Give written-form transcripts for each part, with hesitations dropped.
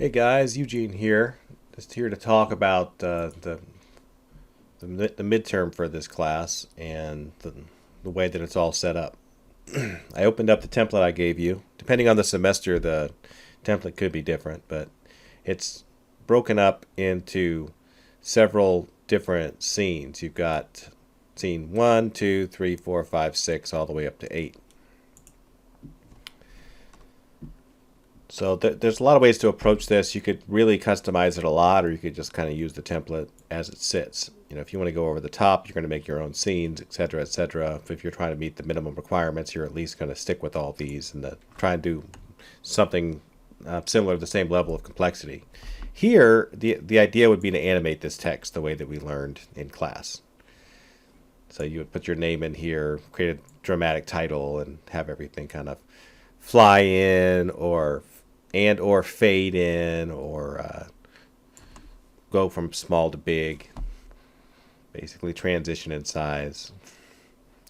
Hey guys, Eugene here. Just here to talk about the midterm for this class and the way that it's all set up. I opened up the template I gave you. Depending on the semester, the template could be different, but it's broken up into several different scenes. You've got scene 1, 2, 3, 4, 5, 6, all the way up to 8. So there's a lot of ways to approach this. You could really customize it a lot, or you could just kind of use the template as it sits. You know, if you want to go over the top, you're going to make your own scenes, etc., etc. If you're trying to meet the minimum requirements, you're at least going to stick with all these and try and do something similar to the same level of complexity. Here, the idea would be to animate this text the way that we learned in class. So you would put your name in here, create a dramatic title, and have everything kind of fly in or fade in or go from small to big, basically transition in size.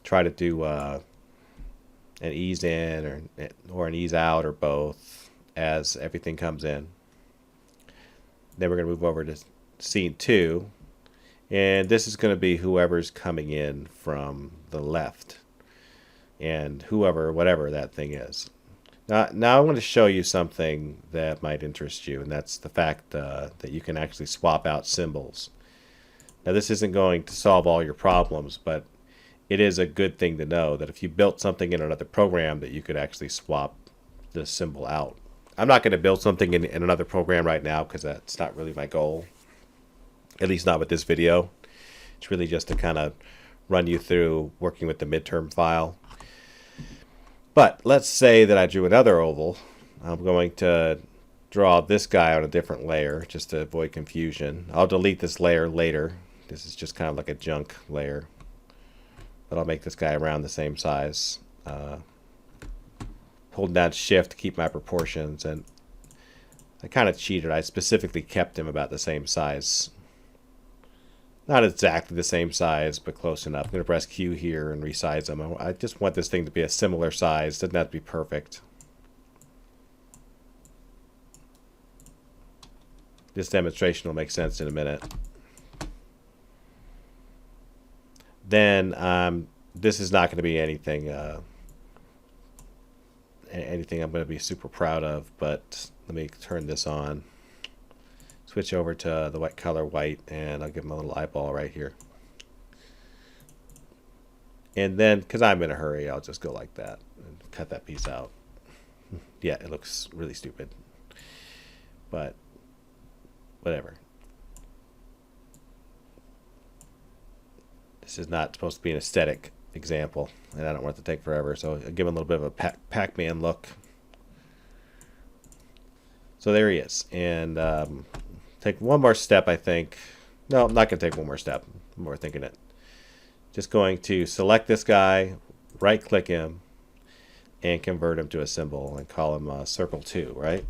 Try to do an ease in or an ease out or both as everything comes in. Then we're going to move over to scene 2, and this is going to be whoever's coming in from the left and whatever that thing is. Now I'm going to show you something that might interest you, and that's the fact that you can actually swap out symbols. Now this isn't going to solve all your problems, but it is a good thing to know that if you built something in another program that you could actually swap the symbol out. I'm not going to build something in another program right now because that's not really my goal, at least not with this video. It's really just to kind of run you through working with the midterm file. But let's say that I drew another oval. I'm going to draw this guy on a different layer just to avoid confusion. I'll delete this layer later. This is just kind of like a junk layer. But I'll make this guy around the same size. Holding down shift to keep my proportions. And I kind of cheated. I specifically kept him about the same size. Not exactly the same size, but close enough. I'm going to press Q here and resize them. I just want this thing to be a similar size. Doesn't have to be perfect. This demonstration will make sense in a minute. Then this is not going to be anything I'm going to be super proud of, but let me turn this on. Switch over to the color white, and I'll give him a little eyeball right here. And then, because I'm in a hurry, I'll just go like that and cut that piece out. Yeah, it looks really stupid, but whatever. This is not supposed to be an aesthetic example, and I don't want it to take forever, so I'll give him a little bit of a Pac-Man look. So there he is, and take one more step, I think. No, I'm not going to take one more step. I'm overthinking it. Just going to select this guy, right-click him, and convert him to a symbol and call him circle 2, right?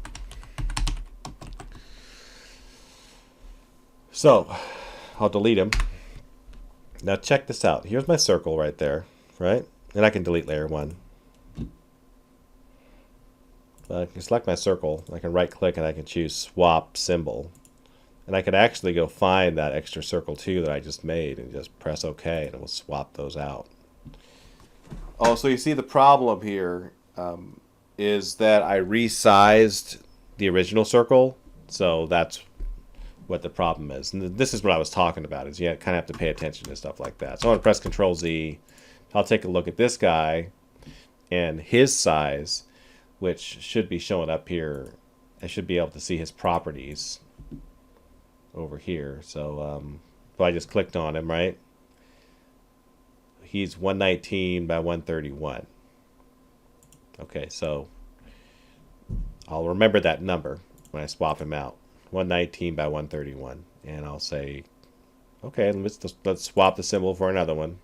So I'll delete him. Now check this out. Here's my circle right there, right? And I can delete layer 1. I can select my circle. I can right-click and I can choose swap symbol. And I could actually go find that extra circle 2 that I just made and just press OK, and it will swap those out. Oh, so you see the problem here is that I resized the original circle. So that's what the problem is. And this is what I was talking about, is you kind of have to pay attention to stuff like that. So I'm going to press Control Z. I'll take a look at this guy and his size, which should be showing up here. I should be able to see his properties over here. So if I just clicked on him, right? He's 119 by 131. Okay, so I'll remember that number when I swap him out. 119 by 131. And I'll say, okay, let's swap the symbol for another one.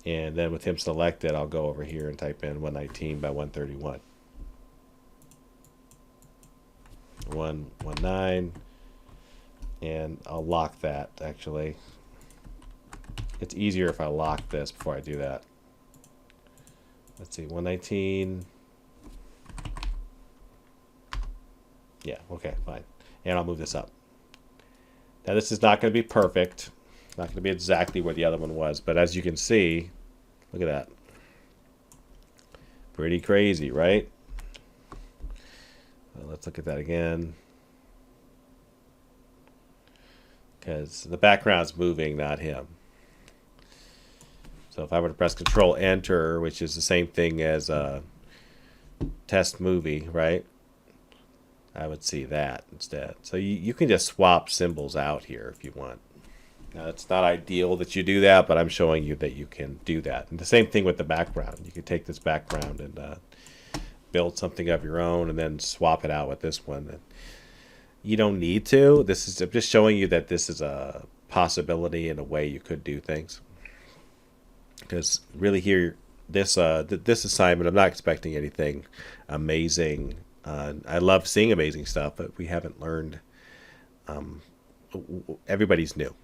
And then with him selected, I'll go over here and type in 119 by 131. 119, and I'll lock that. Actually, it's easier if I lock this before I do that. Let's see, 119 Yeah, okay, fine. And I'll move this up. Now this is not going to be perfect. It's not going to be exactly where the other one was, but as you can see, look at that. Pretty crazy, right? Well, let's look at that again. Because the background's moving, not him. So if I were to press Control Enter, which is the same thing as a test movie, right? I would see that instead. So you can just swap symbols out here if you want. Now, it's not ideal that you do that, but I'm showing you that you can do that. And the same thing with the background. You can take this background and build something of your own and then swap it out with this one. And you don't need to. I'm just showing you that this is a possibility and a way you could do things. Because really here, this assignment, I'm not expecting anything amazing. I love seeing amazing stuff, but we haven't learned. Everybody's new.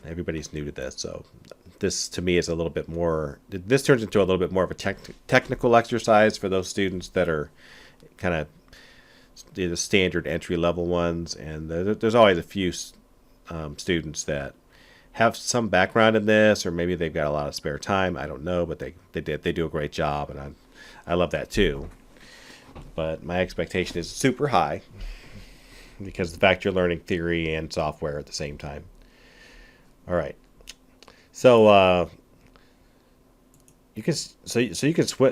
Everybody's new to this, so this to me is a little bit more. This turns into a little bit more of a technical exercise for those students that are kind of the standard entry level ones, and there's always a few students that have some background in this, or maybe they've got a lot of spare time. I don't know, but they do a great job, and I love that too. But my expectation is super high because of the fact you're learning theory and software at the same time. All right, so you can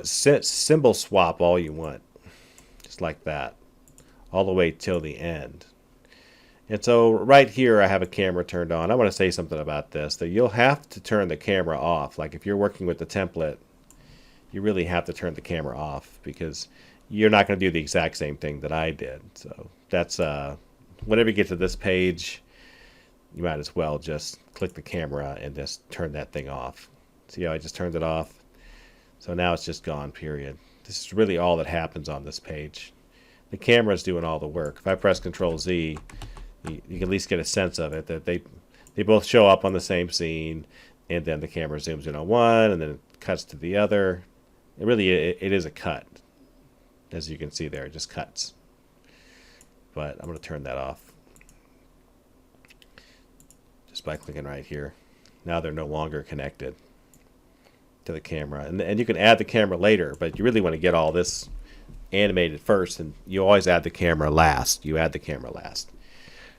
symbol swap all you want, just like that, all the way till the end. And so right here I have a camera turned on. I want to say something about this, that you'll have to turn the camera off. Like if you're working with the template, you really have to turn the camera off because you're not going to do the exact same thing that I did. So that's whenever you get to this page, you might as well just click the camera and just turn that thing off. See how I just turned it off? So now it's just gone, period. This is really all that happens on this page. The camera's doing all the work. If I press Control Z, you can at least get a sense of it, that they both show up on the same scene, and then the camera zooms in on one, and then it cuts to the other. It is a cut. As you can see there, it just cuts. But I'm going to turn that off just by clicking right here. Now they're no longer connected to the camera. And you can add the camera later, but you really want to get all this animated first, and you always add the camera last. You add the camera last.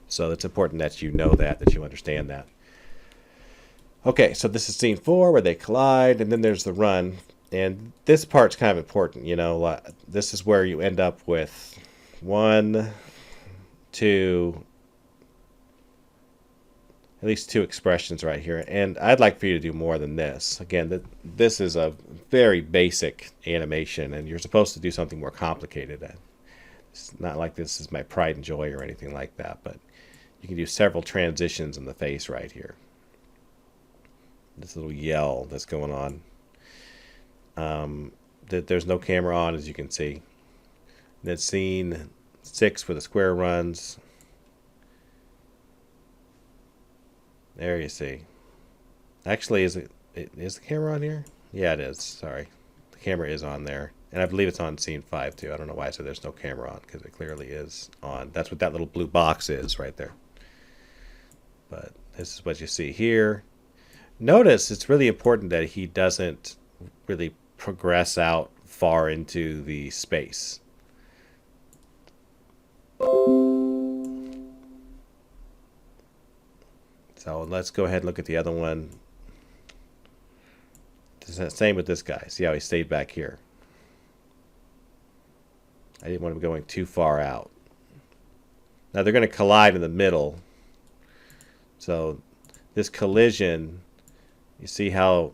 So it's important that you know that you understand that. Okay, so this is scene 4 where they collide, and then there's the run. And this part's kind of important, you know. This is where you end up with 1, 2, at least 2 expressions right here. And I'd like for you to do more than this. Again, this is a very basic animation, and you're supposed to do something more complicated. It's not like this is my pride and joy or anything like that, but you can do several transitions in the face right here. This little yell that's going on. There's no camera on, as you can see. Then scene 6 where the square runs. There you see. Actually, is the camera on here? Yeah, it is. Sorry. The camera is on there. And I believe it's on scene 5 too. I don't know why I said there's no camera on, because it clearly is on. That's what that little blue box is right there. But this is what you see here. Notice it's really important that he doesn't really progress out far into the space. So let's go ahead and look at the other one. Same with this guy. See how he stayed back here. I didn't want him going too far out. Now they're going to collide in the middle. So this collision, you see how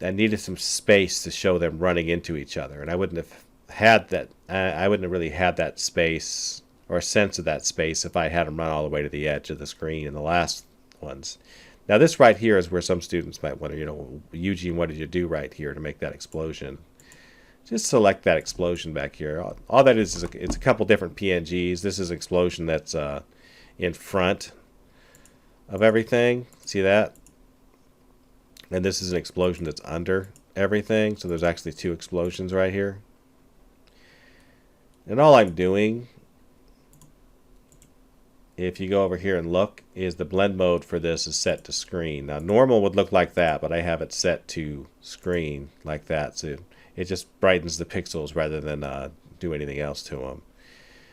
I needed some space to show them running into each other, and I wouldn't have had that. I wouldn't have really had that space or a sense of that space if I had them run all the way to the edge of the screen in the last ones. Now this right here is where some students might wonder, you know, Eugene, what did you do right here to make that explosion? Just select that explosion back here. All that is it's a couple different PNGs. This is an explosion that's in front of everything. See that? And this is an explosion that's under everything. So there's actually 2 explosions right here. And all I'm doing if you go over here and look, is the blend mode for this is set to screen. Now normal would look like that, but I have it set to screen like that, so it just brightens the pixels rather than do anything else to them.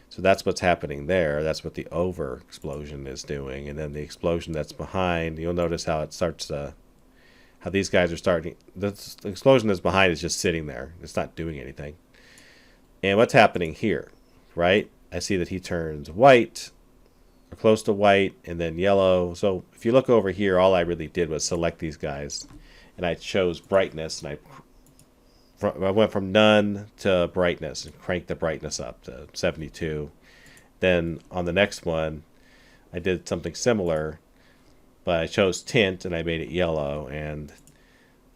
So that's what's happening there. That's what the over explosion is doing. And then the explosion that's behind, you'll notice how it starts how these guys are starting. The explosion that's behind is just sitting there. It's not doing anything. And what's happening here, right? I see that he turns white, or close to white, and then yellow. So if you look over here, all I really did was select these guys, and I chose brightness, and I went from none to brightness and cranked the brightness up to 72. Then on the next one, I did something similar, but I chose tint and I made it yellow. And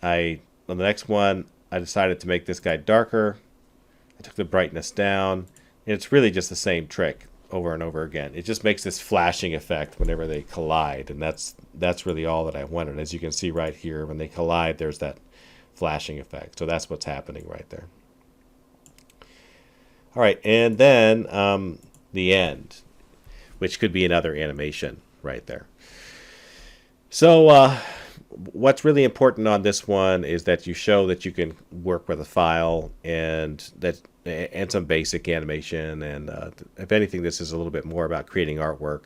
on the next one, I decided to make this guy darker. I took the brightness down, and it's really just the same trick over and over again. It just makes this flashing effect whenever they collide, and that's really all that I wanted. As you can see right here, when they collide, there's that flashing effect. So that's what's happening right there. All right, and then the end, which could be another animation right there. So what's really important on this one is that you show that you can work with a file and some basic animation. And if anything, this is a little bit more about creating artwork.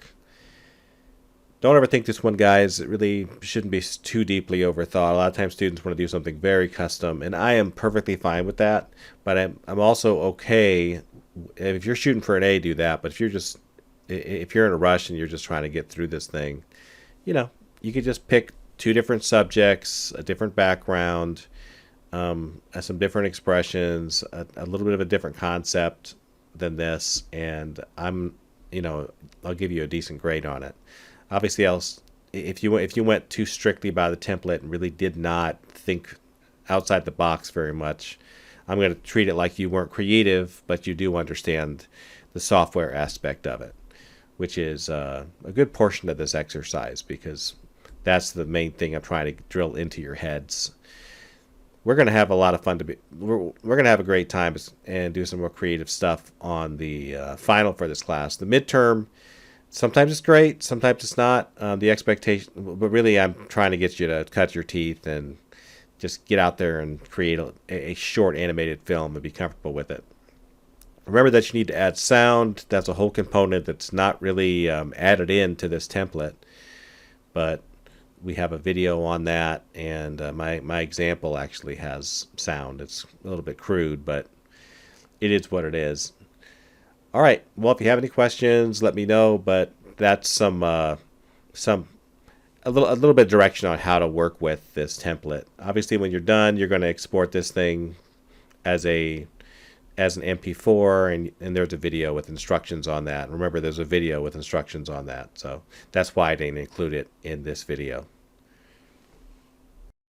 Don't overthink this one, guys. It really shouldn't be too deeply overthought. A lot of times students want to do something very custom, and I am perfectly fine with that. But I'm also okay if you're shooting for an A, do that. But if you're in a rush and you're just trying to get through this thing, you could just pick 2 different subjects, a different background, some different expressions, a little bit of a different concept than this, and I'll give you a decent grade on it. Obviously, if you went too strictly by the template and really did not think outside the box very much, I'm going to treat it like you weren't creative, but you do understand the software aspect of it, which is a good portion of this exercise, because that's the main thing I'm trying to drill into your heads. We're going to have a lot of fun. We're going to have a great time and do some more creative stuff on the final for this class. The midterm, sometimes it's great, sometimes it's not. The expectation, but really I'm trying to get you to cut your teeth and just get out there and create a short animated film and be comfortable with it. Remember that you need to add sound. That's a whole component that's not really added into this template, but we have a video on that, and my example actually has sound. It's a little bit crude, but it is what it is. All right. Well, if you have any questions, let me know. But that's a little bit of direction on how to work with this template. Obviously, when you're done, you're going to export this thing as an MP4, and there's a video with instructions on that. Remember, there's a video with instructions on that. So that's why I didn't include it in this video.